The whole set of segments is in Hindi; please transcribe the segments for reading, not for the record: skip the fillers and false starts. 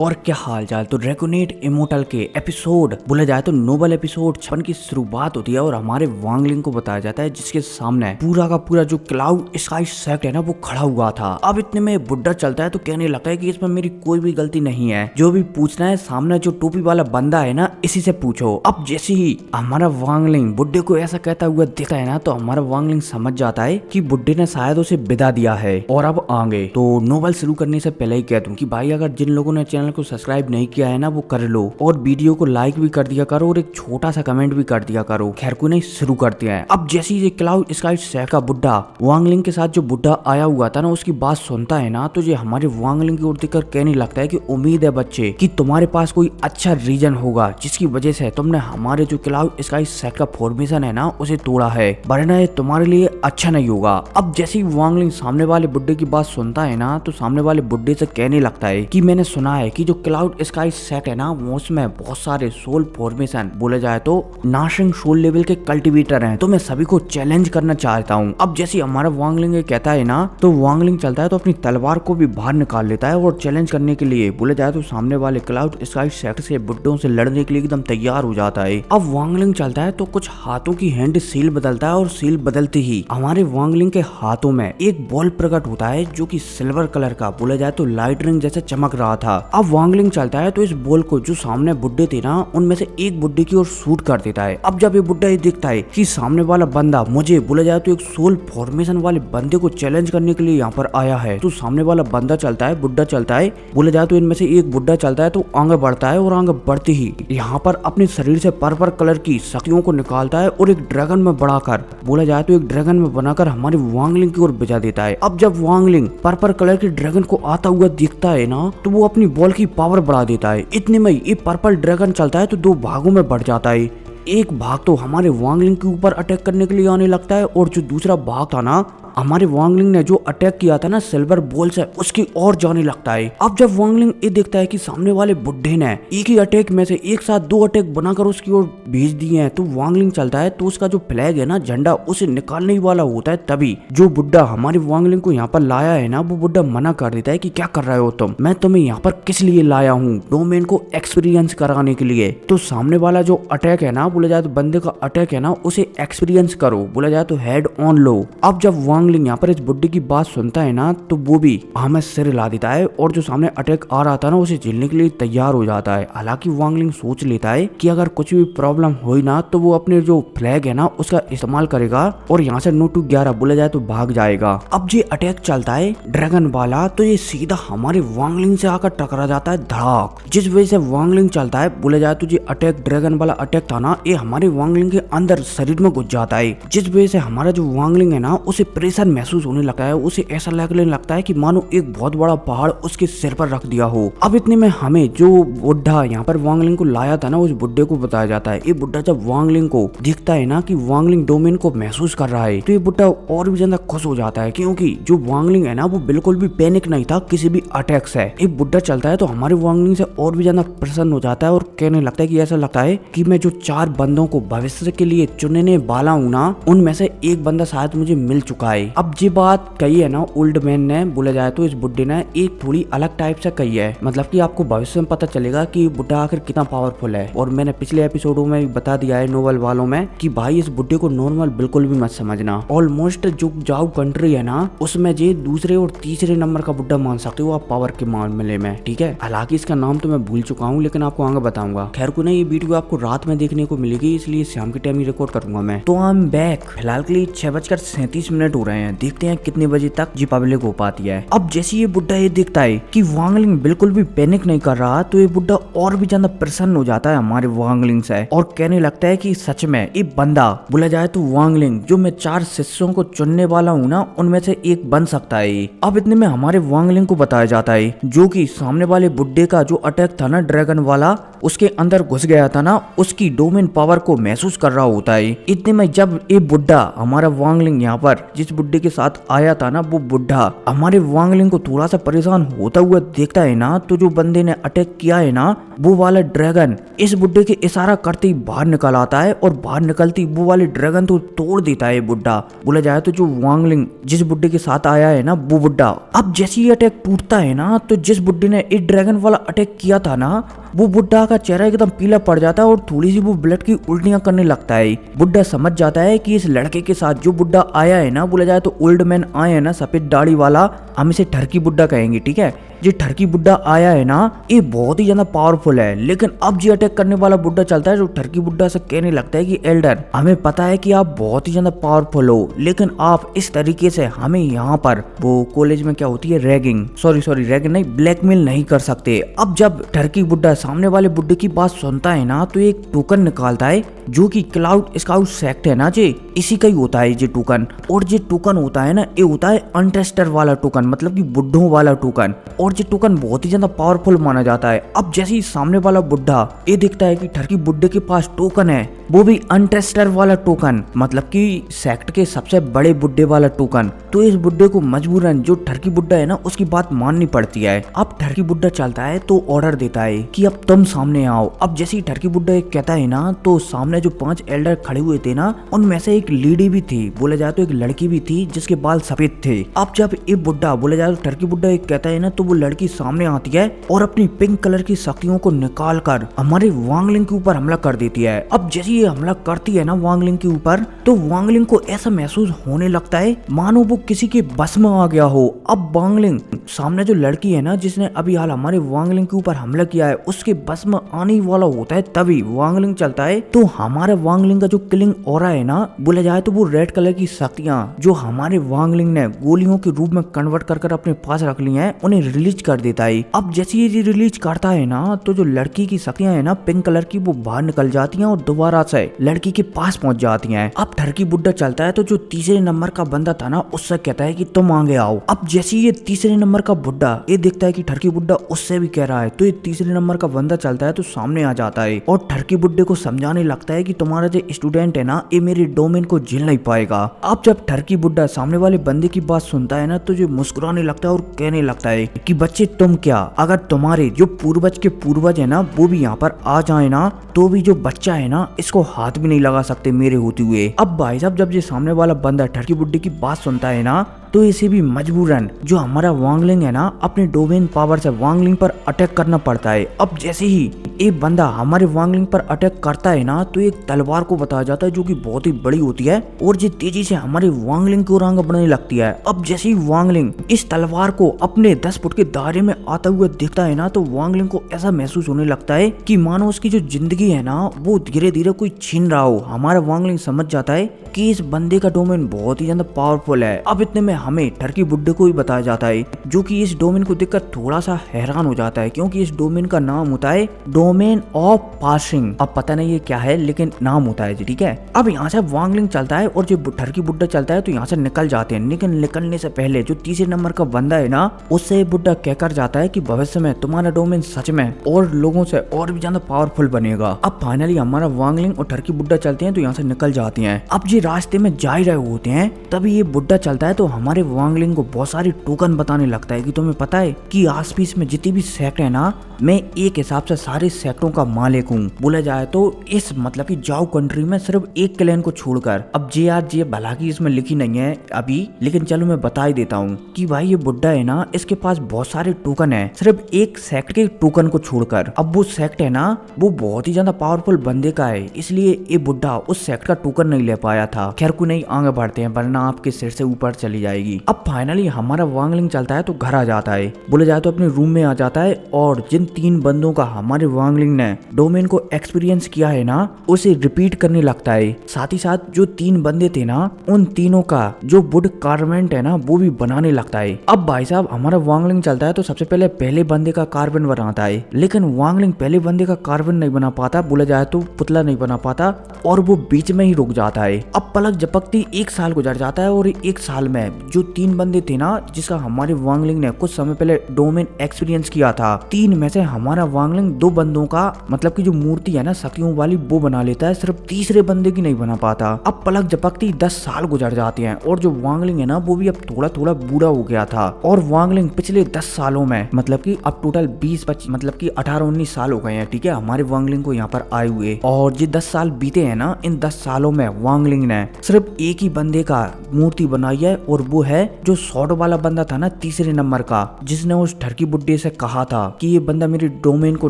और क्या हाल चाल। तो ड्रैगोनेट इमोर्टल के एपिसोड बोला जाए तो नोबल एपिसोड 56 की शुरुआत होती है और हमारे वांगलिंग को बताया जाता है जिसके सामने पूरा का पूरा जो क्लाउड स्काई सेक्ट है ना वो खड़ा हुआ था। अब इतने में बुड्ढा चलता है तो कहने लगता है कि इसमें मेरी कोई भी गलती नहीं है, जो भी पूछना है सामने जो टोपी वाला बंदा है ना इसी से पूछो। अब जैसे ही हमारा वांगलिंग बुड्ढे को ऐसा कहता हुआ दिखता है ना तो हमारा वांगलिंग समझ जाता है कि बुड्ढे ने शायद उसे विदा दिया है। और अब आगे तो नोबल शुरू करने से पहले ही कह दूं कि भाई अगर जिन लोगों ने चैनल को सब्सक्राइब नहीं किया है ना वो कर लो और वीडियो को लाइक भी कर दिया करो और एक छोटा सा कमेंट भी कर दिया करो। खैर कोई नहीं, शुरू करते हैं। अब जैसे ही क्लाउड स्काई सेक्ट का बुड्ढा वांगलिंग के साथ जो बुड्ढा आया हुआ था ना उसकी बात सुनता है ना तो ये हमारे वांगलिंग की ओर देखकर कहने लगता है कि उम्मीद है बच्चे कि तुम्हारे पास कोई अच्छा रीजन होगा जिसकी वजह से तुमने हमारे जो क्लाउड स्काई सेक्ट का फॉर्मेशन है ना उसे तोड़ा है, वरना ये तुम्हारे लिए अच्छा नहीं होगा। अब जैसे ही वांगलिंग सामने वाले बुड्ढे की बात सुनता है ना तो सामने वाले बुड्ढे से कहने लगता है कि मैंने सुना है कि जो क्लाउड स्काई सेक्ट है ना वो उसमें बहुत सारे सोल फॉर्मेशन बोले जाए तो नाशिंग सोल लेवल के कल्टीवेटर हैं, तो मैं सभी को चैलेंज करना चाहता हूँ। अब जैसे हमारा वांगलिंग कहता है ना तो वांगलिंग चलता है तो अपनी तलवार को भी बाहर निकाल लेता है और चैलेंज करने के लिए बोले जाए तो सामने वाले क्लाउड स्काई सेक्ट से बुड्ढों से लड़ने के लिए एकदम तैयार हो जाता है। अब वांगलिंग चलता है तो कुछ हाथों की हैंड सील बदलता है और सील बदलते ही हमारे वांगलिंग के हाथों में एक बॉल प्रकट होता है जो कि सिल्वर कलर का बोला जाए तो लाइट रिंग जैसे चमक रहा था। अब वांगलिंग चलता है तो इस बॉल को जो सामने बुड्ढे थे ना उनमें से एक बुड्ढे की ओर शूट कर देता है। अब जब ये बुड्ढा ये देखता है कि सामने वाला बंदा मुझे बोला जाए तो एक सोल फॉर्मेशन वाले बंदे को चैलेंज करने के लिए यहाँ पर आया है, तो सामने वाला बंदा चलता है, बुड्ढा चलता है, बोला जाए तो इनमें से एक बुड्ढा चलता है तो आगे बढ़ता है और आगे बढ़ते ही यहाँ पर अपने शरीर से पर्पल कलर की शक्तियों को निकालता है और एक ड्रैगन में बढ़ाकर बोला जाए तो एक ड्रैगन में बनाकर हमारे वांगलिंग की ओर भेजा देता है। अब जब वांगलिंग पर्पल कलर के ड्रैगन को आता हुआ दिखता है ना तो वो अपनी बॉल की पावर बढ़ा देता है। इतने में ये पर्पल ड्रैगन चलता है तो दो भागों में बढ़ जाता है। एक भाग तो हमारे वांगलिंग के ऊपर अटैक करने के लिए आने लगता है और जो दूसरा भाग था ना हमारे वांगलिंग ने जो अटैक किया था ना सिल्वर बॉल से उसकी ओर जाने लगता है। अब जब वांगलिंग ये देखता है कि सामने वाले बुड्ढे ने एक ही अटैक में से एक साथ दो अटैक बनाकर उसकी ओर भेज दिए हैं तो वांगलिंग चलता है तो उसका जो फ्लैग है ना झंडा उसे निकालने वाला होता है। तभी जो बुड्ढा हमारे वांगलिंग को यहाँ पर लाया है ना वो बुड्ढा मना कर देता है कि क्या कर रहे हो तुम, मैं तुम्हें यहाँ पर किस लिए लाया हूँ, डोमेन को एक्सपीरियंस कराने के लिए। तो सामने वाला जो अटैक है ना बोला जाए तो बंदे का अटैक है ना उसे एक्सपीरियंस करो, बोला जाए तो हेड ऑन लो। अब जब वांगलिंग यहाँ पर इस बुड्ढे की बात सुनता है ना तो वो भी हमें सिर हिला देता है और जो सामने अटैक आ रहा था ना उसे झेलने के लिए तैयार हो जाता है। हालांकि वांगलिंग सोच लेता है कि अगर कुछ भी प्रॉब्लम हुई ना तो वो अपने जो फ्लैग है ना उसका इस्तेमाल करेगा और यहाँ से 9-11 बोला जाए तो भाग जाएगा। अब ये अटैक चलता है ड्रैगन वाला तो ये सीधा हमारे वांगलिंग से आकर टकरा जाता है धड़ाक, जिस वजह से वांगलिंग चलता है बोला जाए तो ये अटैक ड्रैगन वाला अटैक था ना ये हमारे वांगलिंग के अंदर शरीर में घुस जाता है, जिस वजह से हमारा जो वांगलिंग है ना उसे प्रेशर महसूस होने लगता है। उसे ऐसा लगने लगता है कि मानो एक बहुत बड़ा पहाड़ उसके सिर पर रख दिया हो। अब इतने में हमें जो बुड्ढा यहाँ पर वांगलिंग को लाया था ना उस बुड्ढे को बताया जाता है। ये बुड्ढा जब वांगलिंग को दिखता है ना कि वांगलिंग डोमेन को महसूस कर रहा है तो ये बुड्ढा और भी ज्यादा खुश हो जाता है क्योंकि जो वांगलिंग है ना वो बिल्कुल भी पैनिक नहीं था किसी भी अटैक से। ये बुड्ढा चलता है तो हमारे वांगलिंग से और भी ज्यादा प्रसन्न हो जाता है और कहने लगता है कि ऐसा लगता है कि मैं जो 4 बंदों को भविष्य के लिए चुनने वाला हूँ ना उनमें से एक बंदा शायद मुझे मिल चुका है। अब ये बात कही है ना ओल्ड मैन ने, बोला जाए तो इस बुड्ढे ने एक थोड़ी अलग टाइप से कही है, मतलब कि आपको भविष्य में पता चलेगा कि बुड्ढा आखिर कितना पावरफुल है। और मैंने पिछले एपिसोडों में बता दिया है नोवेल वालों में कि भाई इस बुड्ढे को नॉर्मल बिल्कुल भी मत समझना। ऑलमोस्ट जो जाओ कंट्री है ना उसमें ये दूसरे और तीसरे नंबर का बुड्ढा मान सकते हो आप पावर के मामले में, ठीक है। हालांकि इसका नाम तो मैं भूल चुका हूँ लेकिन आपको आगे बताऊंगा। खैर को नहीं, ये वीडियो आपको रात में देखने को मिलेगी इसलिए शाम के टाइम ही रिकॉर्ड करूंगा मैं। तो आई एम बैक। फिलहाल के लिए 6:37 हो रहे हैं, देखते हैं कितने बजे तक जी पब्लिक हो पाती है। अब जैसे ये बुड्ढा ये देखता है कि वांगलिंग बिल्कुल भी पैनिक नहीं कर रहा तो ये बुड्ढा और भी ज्यादा प्रसन्न हो जाता है हमारे वांगलिंग से और कहने लगता है कि सच में ये बंदा बोला जाए तो वांगलिंग जो मैं 4 शिष्यों को चुनने वाला हूँ ना उनमें से एक बन सकता है। अब इतने में हमारे वांगलिंग को बताया जाता है जो कि सामने वाले बुड्ढे का जो अटैक था ना ड्रैगन वाला उसके अंदर घुस गया था ना उसकी डोमेन पावर को महसूस कर रहा होता है। इतने में जब ये बुड्ढा हमारा वांगलिंग यहाँ पर जिस बुड्ढे के साथ आया था ना वो बुढ़ा हमारे वांगलिंग को थोड़ा सा परेशान होता हुआ देखता है ना, तो जो बंदे ने अटैक किया है ना वो वाला ड्रैगन इस बुड्ढे के इशारा करते ही बाहर निकल आता है और बाहर निकलती वो वाले ड्रैगन तो तोड़ देता है बुड्ढा। बोला जाए तो जो वांगलिंग जिस बुड्ढे के साथ आया है ना वो बुड्ढा, अब जैसे ही अटैक टूटता है ना तो जिस बुड्ढे ने इस ड्रैगन वाला अटैक किया था ना वो बुड्ढा का चेहरा एकदम पीला पड़ जाता है और थोड़ी सी वो ब्लड की उल्टियां करने लगता है। बुड्ढा समझ जाता है कि इस लड़के के साथ जो बुड्ढा आया है ना, बोला जाए तो ओल्ड मैन आए है ना सफेद दाढ़ी वाला, हम इसे ठरकी बुड्ढा कहेंगे, ठीक है। जो ठरकी बुड्ढा आया है ना ये बहुत ही ज्यादा पावरफुल है। लेकिन अब जो अटैक करने वाला बुड्ढा चलता है जो ठरकी बुड्ढा से कहने लगता है कि एल्डर हमें पता है कि आप बहुत ही ज्यादा पावरफुल हो, लेकिन आप इस तरीके से हमें यहाँ पर वो कॉलेज में क्या होती है रैगिंग, सॉरी रैगिंग नहीं, ब्लैकमेल नहीं कर सकते। अब जब ठरकी बुड्ढा सामने वाले बुड्ढे की बात सुनता है ना तो एक टोकन निकालता है जो कि क्लाउड स्काउट सेक्ट है ना जे इसी का ही होता है ये टोकन। और ये टोकन होता है ना ये होता है अनटेस्टर वाला टोकन, मतलब कि बुड्ढों वाला टोकन, और ये टोकन बहुत ही ज्यादा पावरफुल माना जाता है। अब जैसे ही सामने वाला बुड्ढा ये देखता है कि ठरकी बुड्ढे के पास टोकन है, वो भी अनटेस्टर वाला टोकन, मतलब कि सेक्ट के सबसे बड़े बुड्ढे वाला टोकन, तो इस बुड्ढे को मजबूरन जो ठरकी बुड्ढा है ना उसकी बात माननी पड़ती है। अब ठरकी बुड्ढा चलता है तो ऑर्डर देता है कि अब तुम सामने आओ। अब जैसे ही ठरकी बुड्ढा कहता है ना तो सामने जो 5 एल्डर खड़े हुए थे ना उनमें से एक लेडी भी थी, बोला जाए तो एक लड़की भी थी जिसके बाल सफेद थे। अब जब ये बुड्ढा बोला जाए तो ठरकी बुड्ढा कहता है ना तो वो लड़की सामने आती है और अपनी पिंक कलर की शक्तियों को निकाल कर हमारे वांगलिंग के ऊपर हमला कर देती है। अब जैसे ये हमला करती है ना वांगलिंग के ऊपर तो वांगलिंग को ऐसा महसूस होने लगता है मानो वो किसी के बस में आ गया हो। अब वांगलिंग सामने जो लड़की है ना जिसने अभी हाल हमारे वांगलिंग के ऊपर हमला किया है उसके बस में आने वाला होता है, तभी वांगलिंग चलता है तो हमारे वांगलिंग का जो किलिंग ऑरा है ना बोला जाए तो वो रेड कलर की शक्तियां जो हमारे वांगलिंग ने गोलियों के रूप में कन्वर्ट कर अपने पास रख ली हैं उन्हें रिलीज कर देता है। अब जैसे ये रिलीज करता है ना तो जो लड़की की शक्तियां है ना पिंक कलर की वो बाहर निकल जाती हैं और दोबारा से लड़की के पास पहुंच जाती हैं। अब ठरकी बुड्ढा चलता है तो जो तीसरे नंबर का बंदा था ना उससे कहता है कि तुम आगे आओ। अब जैसे ये तीसरे नंबर का बुड्ढा ये देखता है कि ठरकी बुड्ढा उससे भी कह रहा है तो ये तीसरे नंबर का बंदा चलता है तो सामने आ जाता है और ठरकी बुड्ढे को समझाने लगता है कि तुम्हारा जो स्टूडेंट है ना ये मेरे डोमेन को झेल नहीं पाएगा। अब जब ठरकी बुड्ढा सामने वाले बंदे की बात सुनता है ना तो जो मुस्कुराने लगता है और कहने लगता है कि बच्चे तुम क्या, अगर तुम्हारे जो पूर्वज के पूर्वज है ना वो भी यहाँ पर आ जाए ना तो भी जो बच्चा है ना इसको हाथ भी नहीं लगा सकते मेरे होते हुए। अब भाई साहब जब ये सामने वाला बंदा ठरकी बुड्ढे की बात सुनता है ना तो इसे भी मजबूरन जो हमारा वांगलिंग है ना अपने डोमेन पावर से वांगलिंग पर अटैक करना पड़ता है। अब जैसे ही एक बंदा हमारे वांगलिंग पर अटैक करता है ना तो एक तलवार को बताया जाता है जो कि बहुत ही बड़ी होती है और जो तेजी से हमारे वांगलिंग की ओर आगे बढ़ने लगती है। अब जैसे ही वांगलिंग इस तलवार को अपने 10 फुट के दायरे में आता हुआ दिखता है ना तो वांगलिंग को ऐसा महसूस होने लगता है कि मानो उसकी जो जिंदगी है ना वो धीरे धीरे कोई छीन रहा हो। हमारा वांगलिंग समझ जाता है कि इस बंदे का डोमेन बहुत ही ज्यादा पावरफुल है। अब इतने में हमें ठरकी बुड्ढे को ही बताया जाता है जो कि इस डोमेन को देखकर थोड़ा सा हैरान हो जाता है क्योंकि इस डोमेन का नाम होता है डोमेन ऑफ पासिंग। अब पता नहीं ये क्या है लेकिन नाम होता है जी, ठीक है। अब यहाँ से वांगलिंग चलता है और जो ठरकी बुड्ढा चलता है तो यहाँ से निकल जाते हैं, लेकिन निकलने से पहले जो तीसरे नंबर का बंदा है ना उससे बुड्ढा कहकर जाता है कि भविष्य में तुम्हारा डोमेन सच में और लोगों से और भी ज्यादा पावरफुल बनेगा। अब फाइनली हमारा वांगलिंग और ठरकी बुड्ढा चलते हैं तो यहाँ से निकल जाती हैं। अब ये रास्ते में जा ही रहे होते हैं तभी ये बुड्ढा चलता है तो हमारे वांगलिंग को बहुत सारी टोकन बताने लगता है कि तुम्हें पता है कि आसपास में जितनी भी सेक्ट है ना मैं एक हिसाब से सारे सेक्टों का मालिक हूँ। बोला जाए तो इस मतलब कि जाओ कंट्री में सिर्फ एक क्लैन को छोड़कर, अब जे भला की इसमें लिखी नहीं है अभी लेकिन चलो मैं बता ही देता हूँ कि भाई ये बुड्ढा है ना इसके पास बहुत सारे टोकन है सिर्फ एक सेक्ट के टोकन को छोड़कर। अब वो सेक्ट है ना वो बहुत ही ज्यादा पावरफुल बंदे का है इसलिए ये बुड्ढा उस सेक्ट का टोकन नहीं ले पाया था। खैर को नहीं आगे बढ़ते हैं वरना आपके सिर से ऊपर चली जाएगी। अब फाइनली हमारा वांगलिंग चलता है तो घर आ जाता है, बोला जाए तो अपने रूम में आ जाता है और जिन 3 बंदों का हमारे वांगलिंग ने डोमेन को एक्सपीरियंस किया है ना उसे रिपीट करने लगता है। साथ ही साथ जो 3 बंदे थे ना उन तीनों का जो वुड कार्बेंट है ना वो भी बनाने लगता है। अब भाई साहब हमारा वांगलिंग चलता है तो सबसे पहले बंदे का कार्बन बनाता है, लेकिन वांगलिंग पहले बंदे का कार्बन नहीं बना पाता, बोला जाए तो पुतला नहीं बना पाता और वो बीच में ही रुक जाता है। अब पलक झपकती 1 साल गुजर जाता है और 1 साल में जो 3 बंदे थे ना जिसका हमारे वांगलिंग ने कुछ समय पहले डोमेन एक्सपीरियंस किया था, 3 में से हमारा वांगलिंग 2 बंदों का मतलब की जो मूर्ति है ना शक्तियों वाली वो बना लेता है, सिर्फ तीसरे बंदे की नहीं बना पाता। अब पलक झपकती 10 साल गुजर जाते हैं और जो वांगलिंग है ना वो भी अब थोड़ा थोड़ा बूढ़ा हो गया था और वांगलिंग पिछले 10 सालों में मतलब कि अब टोटल 20-25 मतलब कि 18-19 साल हो गए हैं, ठीक है, हमारे वांगलिंग को यहाँ पर आए हुए। और ये 10 साल बीते हैं ना, इन 10 सालों में वांगलिंग ने सिर्फ एक ही बंदे का मूर्ति बनाई है और वो है जो शॉर्ट वाला बंदा था ना तीसरे नंबर का, जिसने उस ठरकी बुड्ढे से कहा था कि ये बंदा मेरे डोमेन को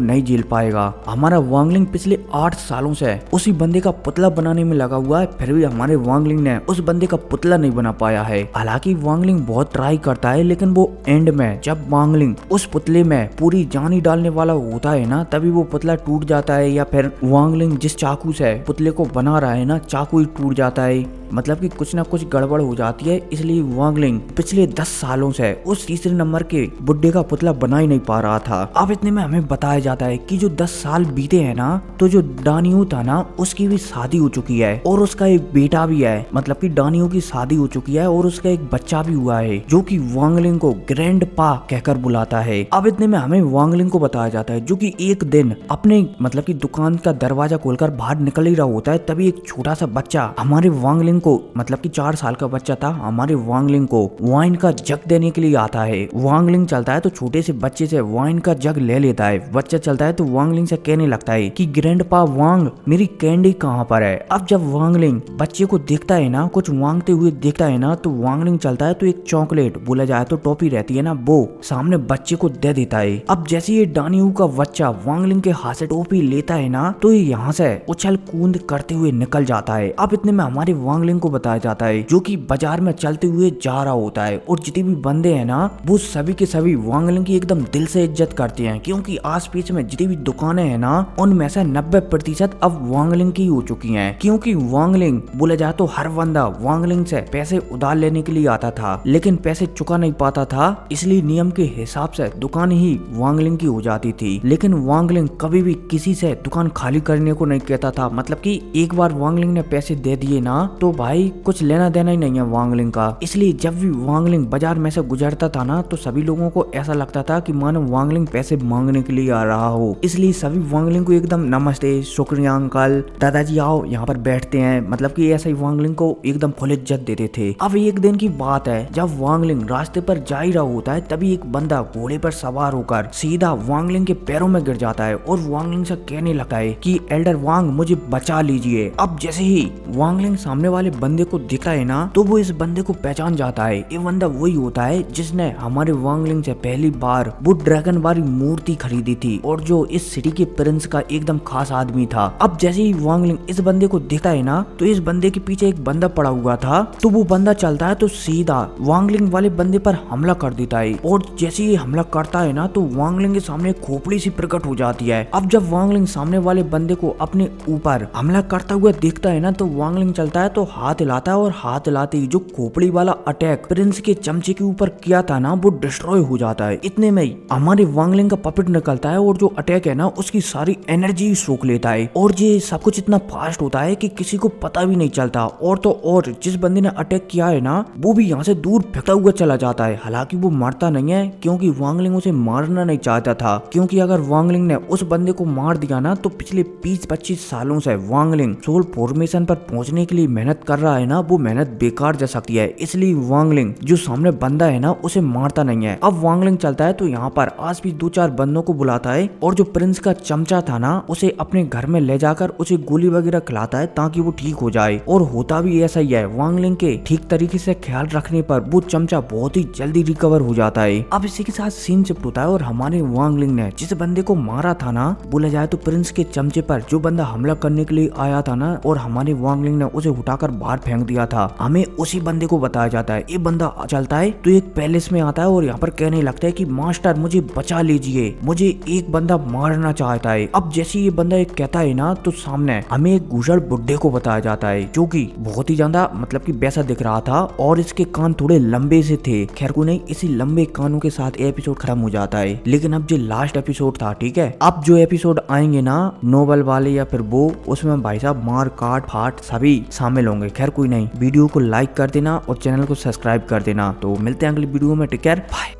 नहीं झेल पाएगा। हमारा वांगलिंग पिछले 8 सालों से उसी बंदे का पुतला बनाने में लगा हुआ है, फिर भी हमारे वांगलिंग ने उस बंदे का पुतला नहीं बना पाया है। हालांकि वांगलिंग बहुत ट्राई करता है, लेकिन वो एंड में जब वांगलिंग उस पुतले में पूरी जान ही डालने वाला होता है ना, तभी वो पुतला टूट जाता है, या फिर वांगलिंग जिस चाकू से पुतले को बना रहा है ना चाकू ही टूट जाता है। मतलब कि कुछ ना कुछ गड़बड़ हो जाती है, इसलिए वांगलिंग पिछले 10 सालों से उस तीसरे नंबर के बुड्ढे का पुतला बना ही नहीं पा रहा था। अब इतने में हमें बताया जाता है कि जो 10 साल बीते हैं ना, तो जो डानियो था ना उसकी भी शादी हो चुकी है और उसका एक बेटा भी है। मतलब कि डानियो की शादी हो चुकी है और उसका एक बच्चा भी हुआ है जो कि वांगलिंग को ग्रैंड पा कहकर बुलाता है। अब इतने में हमें वांगलिंग को बताया जाता है जो कि एक दिन अपने मतलब की दुकान का दरवाजा खोलकर बाहर निकल ही रहा होता है, तभी एक छोटा सा बच्चा हमारे वांगलिंग को मतलब कि 4 साल का बच्चा था, हमारे वांगलिंग को वाइन का जग देने के लिए आता है। वांगलिंग चलता है तो छोटे से बच्चे से वाइन का जग ले लेता है। बच्चा चलता है तो वांगलिंग से कहने लगता है कि ग्रैंडपा वांग मेरी कैंडी कहाँ पर है। अब जब वांगलिंग बच्चे को देखता है ना, कुछ मांगते हुए देखता है ना, तो वांगलिंग चलता है तो एक चॉकलेट बोला जाए तो टॉफी रहती है ना, वो सामने बच्चे को दे देता है। अब जैसे ये डानियो का बच्चा वांगलिंग के हाथ से टॉफी लेता है ना, तो ये यहाँ से उछल कूद करते हुए निकल जाता है। अब इतने में हमारे वांगलिंग को बताया जाता है जो कि बाजार में चलते हुए जा रहा होता है और जितने भी बंदे हैं ना वो सभी के सभी वांगलिंग की एकदम दिल से इज्जत करते हैं, क्योंकि आस पास में जितनी भी दुकानें हैं ना उनमें से 90% अब वांगलिंग की हो चुकी हैं। क्योंकि वांगलिंग बोले जाए तो हर बंदा वांगलिंग से पैसे उधार लेने के लिए आता था, लेकिन पैसे चुका नहीं पाता था, इसलिए नियम के हिसाब से दुकान ही वांगलिंग की हो जाती थी। लेकिन वांगलिंग कभी भी किसी से दुकान खाली करने को नहीं कहता था। मतलब कि एक बार वांगलिंग ने पैसे दे दिए ना तो भाई कुछ लेना देना ही नहीं है वांगलिंग का। इसलिए जब भी वांगलिंग बाजार में से गुजरता था ना तो सभी लोगों को ऐसा लगता था कि मानो वांगलिंग पैसे मांगने के लिए आ रहा हो, इसलिए सभी वांगलिंग को एकदम नमस्ते, शुक्रिया अंकल, दादाजी आओ यहाँ पर बैठते हैं, मतलब कि ऐसा ही वांगलिंग को एकदम फुल इज्जत देते थे। अब एक दिन की बात है जब वांगलिंग रास्ते पर जा ही रहा होता है, तभी एक बंदा घोड़े पर सवार होकर सीधा वांगलिंग के पैरों में गिर जाता है और वांगलिंग से कहने लगता है कि एल्डर वांग मुझे बचा लीजिए। अब जैसे ही वांगलिंग सामने वाले बंदे को दिखता है ना तो वो इस बंदे को पहचान जाता है। ये बंदा वही होता है जिसने हमारे वांगलिंग से पहली बार वो ड्रैगन वाली मूर्ति खरीदी थी और जो इस सिटी के प्रिंस का एकदम खास आदमी था। अब जैसे ही वांगलिंग इस बंदे को दिखता है ना तो इस बंदे के पीछे एक बंदा पड़ा हुआ था, तो वो बंदा चलता है तो सीधा वांगलिंग वाले बंदे पर हमला कर देता है और जैसे ही हमला करता है ना तो वांगलिंग के सामने खोपड़ी सी प्रकट हो जाती है। अब जब वांगलिंग सामने वाले बंदे को अपने ऊपर हमला करता हुआ देखता है ना तो वांगलिंग चलता है तो हाथ हिलाता है और हाथ हिलाते ही जो खोपड़ी वाला अटैक प्रिंस के चमचे के ऊपर किया था ना वो डिस्ट्रॉय हो जाता है। इतने में ही हमारे वांगलिंग का पपेट निकलता है और जो अटैक है ना उसकी सारी एनर्जी सोख लेता है और ये सब कुछ इतना फास्ट होता है कि किसी को पता भी नहीं चलता। और तो और जिस बंदे ने अटैक किया है ना वो भी यहाँ से दूर फेंकता हुआ चला जाता है। हालांकि वो मरता नहीं है क्योंकि वांगलिंग उसे मारना नहीं चाहता था, क्योंकि अगर वांगलिंग ने उस बंदे को मार दिया ना तो पिछले 20-25 सालों से वांगलिंग सोल फॉर्मेशन पर पहुंचने के लिए मेहनत कर रहा है ना, वो मेहनत बेकार जा सकती है। इसलिए वांगलिंग जो सामने बंदा है ना उसे मारता नहीं है। अब वांगलिंग चलता है तो यहाँ पर आस पास 2-4 बंदों को बुलाता है और जो प्रिंस का चमचा था ना उसे अपने घर में ले जाकर उसे गोली वगैरह खिलाता है ताकि वो ठीक हो जाए। और होता भी ऐसा ही है, वांगलिंग के ठीक तरीके से ख्याल रखने पर वो चमचा बहुत ही जल्दी रिकवर हो जाता है। अब इसी के साथ सीन शिफ्ट होता है और हमारे वांगलिंग ने जिस बंदे को मारा था ना, बोला जाए तो प्रिंस के चमचे पर जो बंदा हमला करने के लिए आया था ना और हमारे वांगलिंग ने उसे उठाकर बाहर फेंक दिया था, हमें उसी बंदे को बताया जाता है। ये बंदा चलता है तो एक पैलेस में आता है और यहाँ पर कहने लगता है कि मास्टर मुझे बचा लीजिए, मुझे एक बंदा मारना चाहता है। अब जैसे ये बंदा एक कहता है ना तो सामने हमें एक गुजर बुड्ढे को बताया जाता है जो कि बहुत ही ज्यादा मतलब कि वैसा दिख रहा था और इसके कान थोड़े लंबे से थे। खैर को नहीं, इसी लंबे कानों के साथ एपिसोड खत्म हो जाता है। लेकिन अब जो लास्ट एपिसोड था, ठीक है, अब जो एपिसोड आएंगे ना नोवेल वाले या फिर वो, उसमें भाई साहब मार काट फाट सभी शामिल होंगे। खैर कोई नहीं, वीडियो को लाइक कर देना और चैनल को को सब्सक्राइब कर देना। तो मिलते हैं अगली वीडियो में, टेक केयर, बाय।